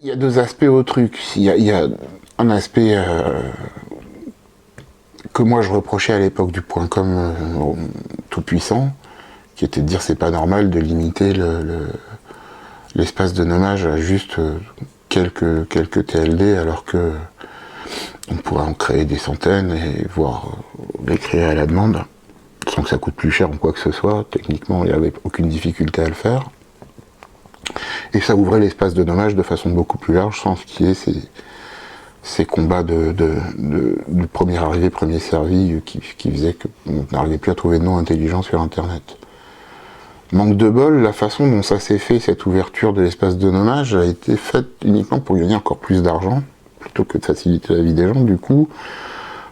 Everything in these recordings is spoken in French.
Il y a deux aspects au truc. Il y a un aspect que moi je reprochais à l'époque du .com tout puissant, qui était de dire c'est pas normal de limiter l'espace de nommage à juste quelques TLD alors que on pourrait en créer des centaines et voire les créer à la demande sans que ça coûte plus cher ou quoi que ce soit. Techniquement, il n'y avait aucune difficulté à le faire. Et ça ouvrait l'espace de nommage de façon beaucoup plus large sans qu'il y ait ces combats du premier arrivé, premier servi qui faisaient qu'on n'arrivait plus à trouver de nom intelligent sur Internet. Manque de bol, la façon dont ça s'est fait, cette ouverture de l'espace de nommage, a été faite uniquement pour gagner encore plus d'argent, plutôt que de faciliter la vie des gens, du coup,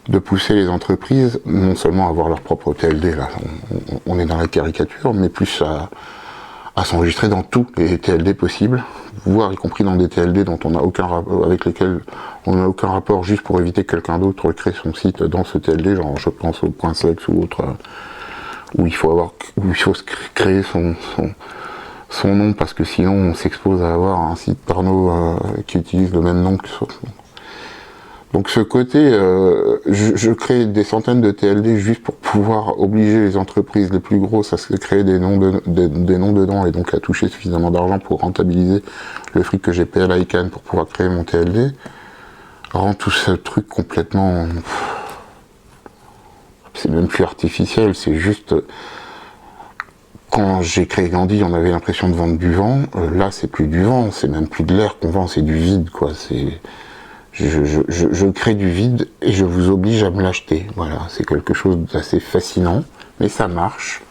de pousser les entreprises, non seulement à avoir leur propre TLD, là, on est dans la caricature, mais plus à s'enregistrer dans tous les TLD possibles, voire y compris dans des TLD dont on n'a aucun avec lesquels on n'a aucun rapport, juste pour éviter que quelqu'un d'autre crée son site dans ce TLD, genre je pense au .sex ou autre, où il faut créer son nom parce que sinon on s'expose à avoir un site porno qui utilise le même nom que son. Donc ce côté, je crée des centaines de TLD juste pour pouvoir obliger les entreprises les plus grosses à se créer des noms dedans et donc à toucher suffisamment d'argent pour rentabiliser le fric que j'ai payé à l'ICANN pour pouvoir créer mon TLD, rend tout ce truc complètement... C'est même plus artificiel, c'est juste... Quand j'ai créé Gandhi, on avait l'impression de vendre du vent, là c'est plus du vent, c'est même plus de l'air qu'on vend, c'est du vide, quoi, c'est... Je crée du vide et je vous oblige à me l'acheter. Voilà, c'est quelque chose d'assez fascinant, mais ça marche.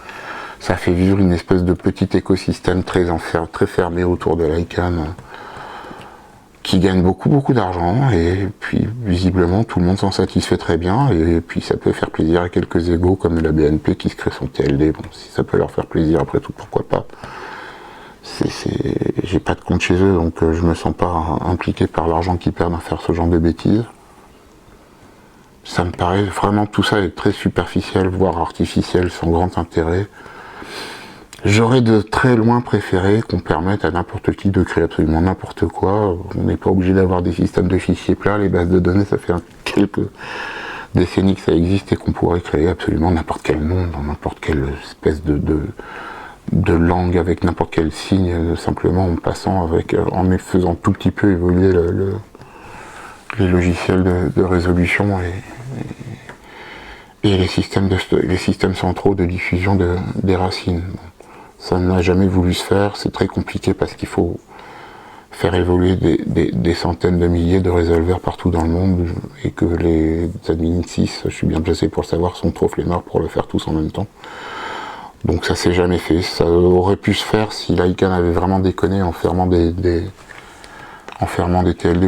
Ça fait vivre une espèce de petit écosystème très fermé autour de l'ICANN qui gagne beaucoup d'argent et puis visiblement tout le monde s'en satisfait très bien et puis ça peut faire plaisir à quelques égos comme la BNP qui se crée son TLD. Bon, si ça peut leur faire plaisir après tout, pourquoi pas. J'ai pas de compte chez eux, donc je me sens pas impliqué par l'argent qu'ils perdent à faire ce genre de bêtises. Ça me paraît vraiment tout ça est très superficiel, voire artificiel, sans grand intérêt. J'aurais de très loin préféré qu'on permette à n'importe qui de créer absolument n'importe quoi. On n'est pas obligé d'avoir des systèmes de fichiers plats, les bases de données, ça fait quelques décennies que ça existe et qu'on pourrait créer absolument n'importe quel nom, dans n'importe quelle espèce de langue avec n'importe quel signe, simplement en passant en faisant tout petit peu évoluer les logiciels de résolution et les systèmes centraux de diffusion des racines. Ça n'a jamais voulu se faire, c'est très compliqué parce qu'il faut faire évoluer des centaines de milliers de résolveurs partout dans le monde et que les admin 6, je suis bien placé pour le savoir, sont trop flemmards pour le faire tous en même temps. Donc ça s'est jamais fait. Ça aurait pu se faire si l'ICANN avait vraiment déconné en fermant des TLD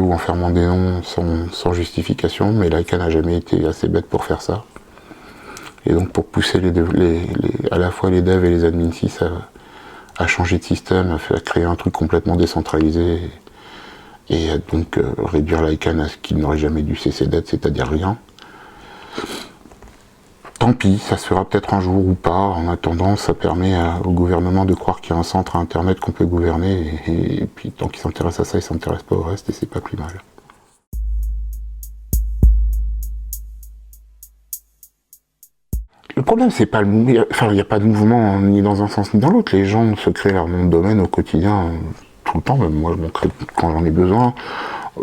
ou en fermant des noms sans justification, mais l'ICANN n'a jamais été assez bête pour faire ça. Et donc pour pousser à la fois les devs et les admin 6 à changer de système, à créer un truc complètement décentralisé et à donc réduire l'ICANN à ce qu'il n'aurait jamais dû cesser d'être, c'est-à-dire rien. Tant pis, ça se fera peut-être un jour ou pas. En attendant, ça permet au gouvernement de croire qu'il y a un centre à Internet qu'on peut gouverner. Et puis, tant qu'il s'intéresse à ça, il ne s'intéresse pas au reste et c'est pas plus mal. Le problème, c'est pas le mouvement. Enfin, il n'y a pas de mouvement ni dans un sens ni dans l'autre. Les gens se créent leur nom de domaine au quotidien, tout le temps. Même moi, je m'en crée quand j'en ai besoin.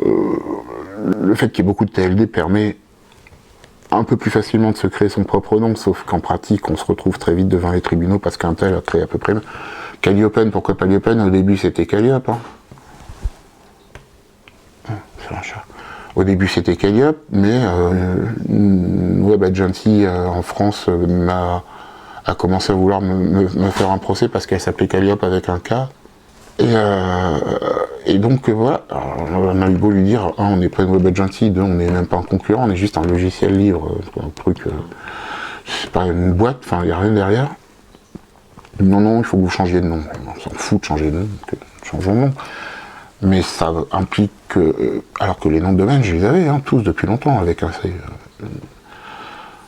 Le fait qu'il y ait beaucoup de TLD permet un peu plus facilement de se créer son propre nom, sauf qu'en pratique, on se retrouve très vite devant les tribunaux parce qu'un tel a créé à peu près... Calliopen, pourquoi Calliopen? Au début, c'était Calliope. Hein. C'est un chat. Au début, c'était Calliope, mais Web Agency en France a commencé à vouloir me faire un procès parce qu'elle s'appelait Calliope avec un K. Et donc voilà, alors, on a eu beau lui dire, on n'est pas une web agency, deux, on n'est même pas un concurrent, on est juste un logiciel libre, un truc, c'est pas une boîte, enfin il n'y a rien derrière. Non, il faut que vous changiez de nom. On s'en fout de changer de nom, changeons de nom. Mais ça implique que, alors que les noms de domaine, je les avais tous depuis longtemps avec un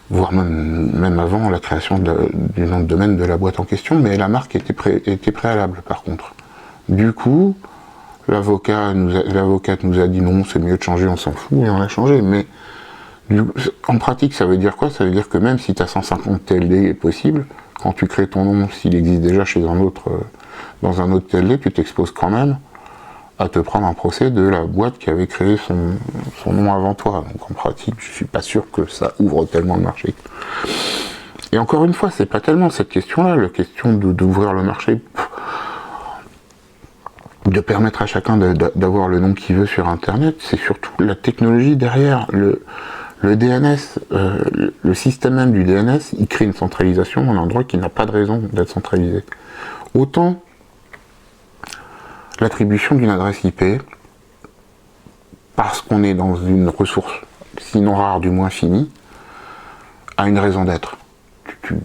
voire même avant la création du nom de domaine de la boîte en question, mais la marque était préalable par contre. Du coup, L'avocate nous a dit non, c'est mieux de changer, on s'en fout, et on a changé. Mais en pratique, ça veut dire quoi? Ça veut dire que même si tu as 150 TLD possible, quand tu crées ton nom, s'il existe déjà chez un autre, dans un autre TLD, tu t'exposes quand même à te prendre un procès de la boîte qui avait créé son nom avant toi. Donc en pratique, je suis pas sûr que ça ouvre tellement le marché. Et encore une fois, c'est pas tellement cette question-là, la question d'ouvrir le marché, de permettre à chacun d'avoir le nom qu'il veut sur Internet, c'est surtout la technologie derrière. Le DNS, le système même du DNS, il crée une centralisation d'un endroit qui n'a pas de raison d'être centralisé. Autant l'attribution d'une adresse IP, parce qu'on est dans une ressource, sinon rare, du moins finie, a une raison d'être. Tu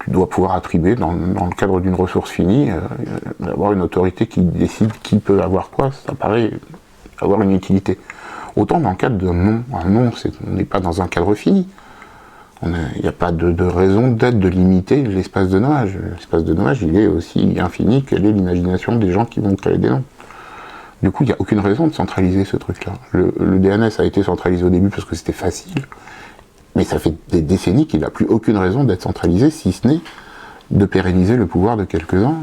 dois pouvoir attribuer, dans le cadre d'une ressource finie, d'avoir une autorité qui décide qui peut avoir quoi, ça paraît avoir une utilité. Autant dans le cadre d'un nom, on n'est pas dans un cadre fini. Il n'y a pas de raison d'être, de limiter l'espace de nommage. L'espace de nommage, il est aussi infini quelle est l'imagination des gens qui vont créer des noms. Du coup, il n'y a aucune raison de centraliser ce truc-là. Le DNS a été centralisé au début parce que c'était facile, mais ça fait des décennies qu'il n'a plus aucune raison d'être centralisé, si ce n'est de pérenniser le pouvoir de quelques-uns.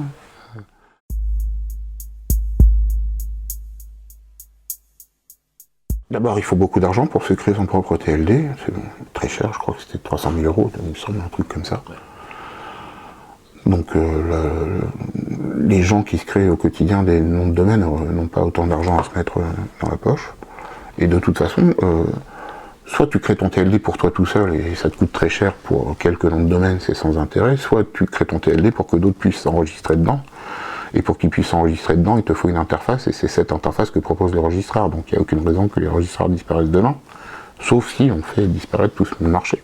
D'abord, il faut beaucoup d'argent pour se créer son propre TLD. C'est très cher, je crois que c'était 300 000 €, il me semble, un truc comme ça. Donc, les gens qui se créent au quotidien des noms de domaine n'ont pas autant d'argent à se mettre dans la poche. Et de toute façon, soit tu crées ton TLD pour toi tout seul et ça te coûte très cher pour quelques noms de domaine, c'est sans intérêt, soit tu crées ton TLD pour que d'autres puissent s'enregistrer dedans. Et pour qu'ils puissent s'enregistrer dedans, il te faut une interface, et c'est cette interface que propose le registraire. Donc il n'y a aucune raison que les registraires disparaissent demain, sauf si on fait disparaître tout le marché.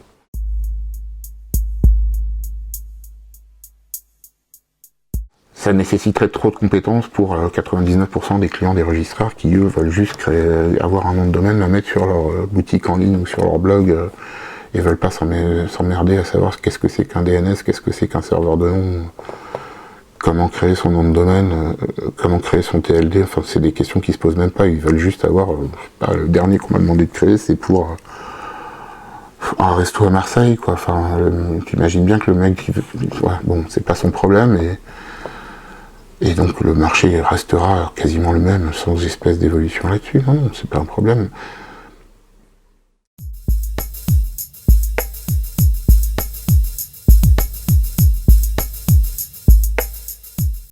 Ça nécessiterait trop de compétences pour 99% des clients des registraires qui, eux, veulent juste avoir un nom de domaine, le mettre sur leur boutique en ligne ou sur leur blog, et veulent pas s'emmerder à savoir qu'est-ce que c'est qu'un DNS, qu'est-ce que c'est qu'un serveur de nom, comment créer son nom de domaine, comment créer son TLD, enfin c'est des questions qui se posent même pas, ils veulent juste avoir, le dernier qu'on m'a demandé de créer, c'est pour un resto à Marseille, quoi, enfin, t'imagines bien que le mec, bon, c'est pas son problème, et donc le marché restera quasiment le même, sans espèce d'évolution là-dessus, non, c'est pas un problème.